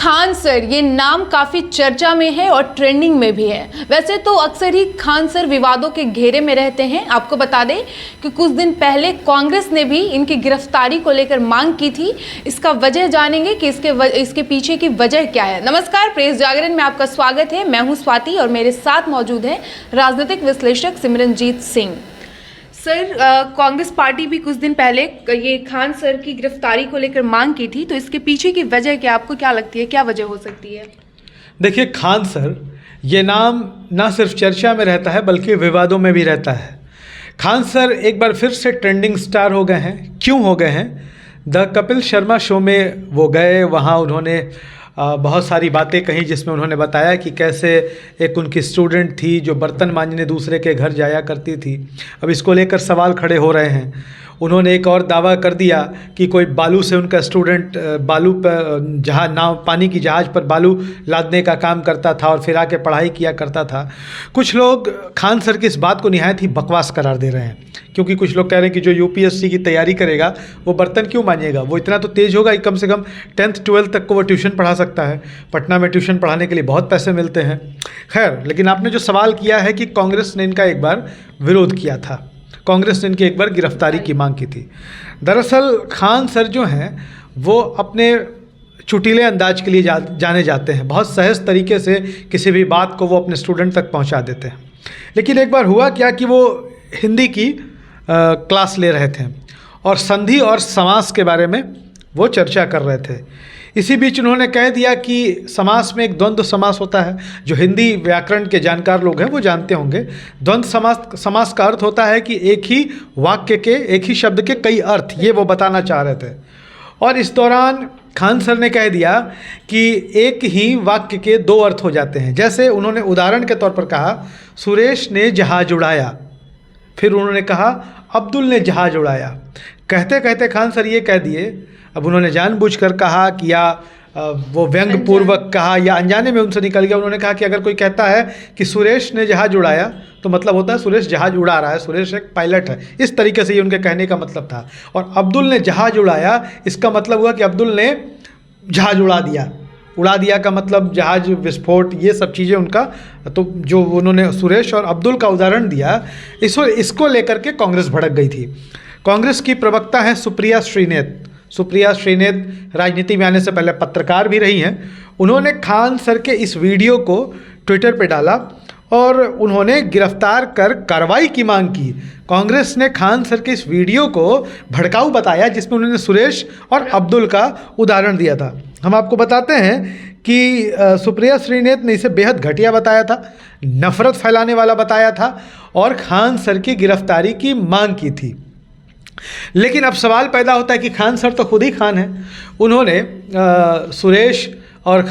Khan sir ये नाम काफ़ी चर्चा में है और ट्रेंडिंग में भी है। वैसे तो अक्सर ही खान सर विवादों के घेरे में रहते हैं। आपको बता दें कि कुछ दिन पहले कांग्रेस ने भी इनकी गिरफ्तारी को लेकर मांग की थी। इसका वजह जानेंगे कि इसके पीछे की वजह क्या है। नमस्कार, प्रेस जागरण में आपका स्वागत है। मैं हूँ स्वाति और मेरे साथ मौजूद हैं राजनीतिक विश्लेषक सिमरनजीत सिंह। सर, कांग्रेस पार्टी भी कुछ दिन पहले ये खान सर की गिरफ्तारी को लेकर मांग की थी, तो इसके पीछे की वजह क्या, आपको क्या लगती है, क्या वजह हो सकती है? देखिए, खान सर ये नाम ना सिर्फ चर्चा में रहता है बल्कि विवादों में भी रहता है। खान सर एक बार फिर से ट्रेंडिंग स्टार हो गए हैं। क्यों हो गए हैं? द कपिल शर्मा शो में वो गए, वहाँ उन्होंने बहुत सारी बातें कही जिसमें उन्होंने बताया कि कैसे एक उनकी स्टूडेंट थी जो बर्तन मांजने दूसरे के घर जाया करती थी। अब इसको लेकर सवाल खड़े हो रहे हैं। उन्होंने एक और दावा कर दिया कि कोई बालू से उनका स्टूडेंट बालू पर जहाज नाव पानी की जहाज़ पर बालू लादने का काम करता था और फिर आके पढ़ाई किया करता था। कुछ लोग खान सर की इस बात को निहायत ही बकवास करार दे रहे हैं, क्योंकि कुछ लोग कह रहे हैं कि जो यूपीएससी की तैयारी करेगा वो बर्तन क्यों मांजेगा, वो इतना तो तेज़ होगा कि कम से कम 10th 12th तक को वो ट्यूशन पढ़ा सकता है। पटना में ट्यूशन पढ़ाने के लिए बहुत पैसे मिलते हैं। खैर, लेकिन आपने जो सवाल किया है कि कांग्रेस ने इनका एक बार विरोध किया था, कांग्रेस ने इनकी एक बार गिरफ्तारी की मांग की थी। दरअसल खान सर जो हैं वो अपने चुटीले अंदाज के लिए जाने जाते हैं। बहुत सहज तरीके से किसी भी बात को वो अपने स्टूडेंट तक पहुंचा देते हैं। लेकिन एक बार हुआ क्या कि वो हिंदी की क्लास ले रहे थे और संधि और समास के बारे में वो चर्चा कर रहे थे। इसी बीच उन्होंने कह दिया कि समास में एक द्वंद्व समास होता है। जो हिंदी व्याकरण के जानकार लोग हैं वो जानते होंगे। द्वंद्व समास का अर्थ होता है कि एक ही वाक्य के, एक ही शब्द के कई अर्थ, ये वो बताना चाह रहे थे। और इस दौरान खान सर ने कह दिया कि एक ही वाक्य के दो अर्थ हो जाते हैं। जैसे उन्होंने उदाहरण के तौर पर कहा, सुरेश ने जहाज उड़ाया, फिर उन्होंने कहा अब्दुल ने जहाज उड़ाया। कहते कहते खान सर ये कह दिए, अब उन्होंने जानबूझकर कहा कि या वो व्यंग पूर्वक कहा या अनजाने में उनसे निकल गया। उन्होंने कहा कि अगर कोई कहता है कि सुरेश ने जहाज उड़ाया तो मतलब होता है सुरेश जहाज उड़ा रहा है, सुरेश एक पायलट है। इस तरीके से ये उनके कहने का मतलब था। और अब्दुल ने जहाज उड़ाया, इसका मतलब हुआ कि अब्दुल ने जहाज उड़ा दिया का मतलब जहाज विस्फोट, ये सब चीज़ें उनका। तो जो उन्होंने सुरेश और अब्दुल का उदाहरण दिया, इसको लेकर के कांग्रेस भड़क गई थी। कांग्रेस की प्रवक्ता हैं सुप्रिया श्रीनेत राजनीति में आने से पहले पत्रकार भी रही हैं। उन्होंने खान सर के इस वीडियो को ट्विटर पे डाला और उन्होंने गिरफ्तार कर कार्रवाई की मांग की। कांग्रेस ने खान सर के इस वीडियो को भड़काऊ बताया जिसमें उन्होंने सुरेश और अब्दुल का उदाहरण दिया था। हम आपको बताते हैं कि सुप्रिया श्रीनेत ने इसे बेहद घटिया बताया था, नफरत फैलाने वाला बताया था और खान सर की गिरफ्तारी की मांग की थी। लेकिन अब सवाल पैदा होता है कि खान सर तो खुद ही खान हैं, उन्होंने सुरेश और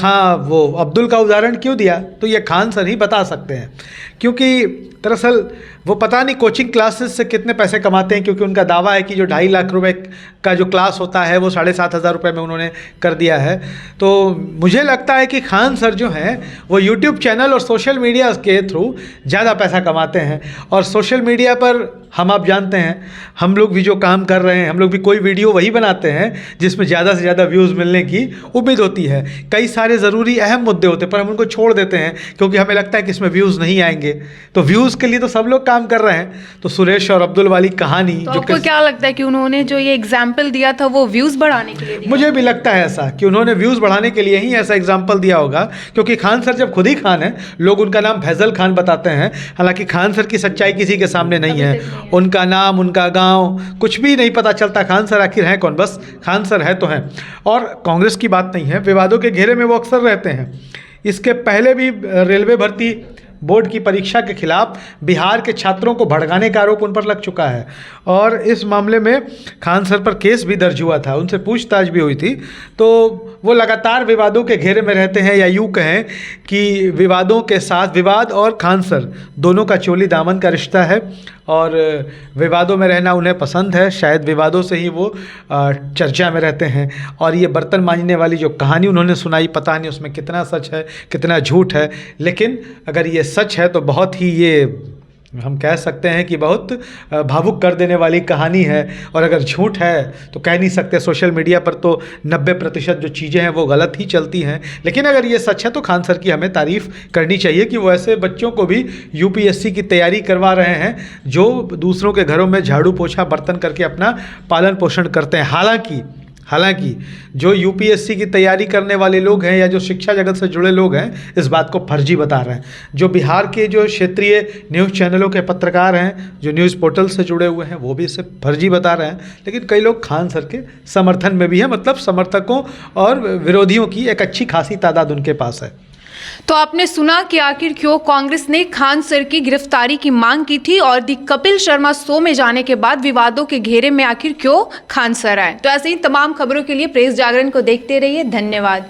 वो अब्दुल का उदाहरण क्यों दिया? तो ये खान सर ही बता सकते हैं, क्योंकि दरअसल वो पता नहीं कोचिंग क्लासेस से कितने पैसे कमाते हैं, क्योंकि उनका दावा है कि जो 2.5 लाख रुपए का जो क्लास होता है वो 7,500 रुपये में उन्होंने कर दिया है। तो मुझे लगता है कि खान सर जो हैं वो यूट्यूब चैनल और सोशल मीडिया के थ्रू ज़्यादा पैसा कमाते हैं। और सोशल मीडिया पर आप जानते हैं, हम लोग भी जो काम कर रहे हैं, हम लोग भी कोई वीडियो वही बनाते हैं जिसमें ज़्यादा से ज़्यादा व्यूज़ मिलने की उम्मीद होती है। कई सारे ज़रूरी अहम मुद्दे होते हैं पर हम उनको छोड़ देते हैं क्योंकि हमें लगता है कि इसमें व्यूज़ नहीं आएंगे। तो व्यूज़ के लिए तो सब लोग काम कर रहे हैं। तो सुरेश और अब्दुल वाली कहानी, तो आपको क्या लगता है कि उन्होंने जो ये एग्जाम्पल दिया था वो व्यूज़ बढ़ाने के लिए दिया? मुझे भी लगता है ऐसा कि उन्होंने व्यूज़ बढ़ाने के लिए ही ऐसा एग्जाम्पल दिया होगा, क्योंकि खान सर जब खुद ही खान है, लोग उनका नाम फैजल खान बताते हैं। हालांकि खान सर की सच्चाई किसी के सामने नहीं है, उनका नाम, उनका गांव, कुछ भी नहीं पता चलता। खान सर आखिर हैं कौन? बस खान सर है तो हैं। और कांग्रेस की बात नहीं है, विवादों के घेरे में वो अक्सर रहते हैं। इसके पहले भी रेलवे भर्ती बोर्ड की परीक्षा के खिलाफ बिहार के छात्रों को भड़काने का आरोप उन पर लग चुका है और इस मामले में खान सर पर केस भी दर्ज हुआ था, उनसे पूछताछ भी हुई थी। तो वो लगातार विवादों के घेरे में रहते हैं, या यूँ कहें कि विवादों के साथ विवाद और खान सर दोनों का चोली दामन का रिश्ता है और विवादों में रहना उन्हें पसंद है। शायद विवादों से ही वो चर्चा में रहते हैं। और ये बर्तन मांजने वाली जो कहानी उन्होंने सुनाई, पता नहीं उसमें कितना सच है कितना झूठ है, लेकिन अगर ये सच है तो बहुत ही ये हम कह सकते हैं कि बहुत भावुक कर देने वाली कहानी है, और अगर झूठ है तो कह नहीं सकते। सोशल मीडिया पर तो 90% जो चीज़ें हैं वो गलत ही चलती हैं, लेकिन अगर ये सच है तो खान सर की हमें तारीफ़ करनी चाहिए कि वो ऐसे बच्चों को भी यूपीएससी की तैयारी करवा रहे हैं जो दूसरों के घरों में झाड़ू पोछा बर्तन करके अपना पालन पोषण करते हैं। हालांकि जो यूपीएससी की तैयारी करने वाले लोग हैं या जो शिक्षा जगत से जुड़े लोग हैं इस बात को फर्जी बता रहे हैं। जो बिहार के जो क्षेत्रीय न्यूज़ चैनलों के पत्रकार हैं, जो न्यूज़ पोर्टल से जुड़े हुए हैं, वो भी इसे फर्जी बता रहे हैं। लेकिन कई लोग खान सर के समर्थन में भी हैं, मतलब समर्थकों और विरोधियों की एक अच्छी खासी तादाद उनके पास है। तो आपने सुना कि आखिर क्यों कांग्रेस ने खान सर की गिरफ्तारी की मांग की थी, और दी कपिल शर्मा शो में जाने के बाद विवादों के घेरे में आखिर क्यों खान सर आए। तो ऐसे ही तमाम खबरों के लिए प्रेस जागरण को देखते रहिए। धन्यवाद।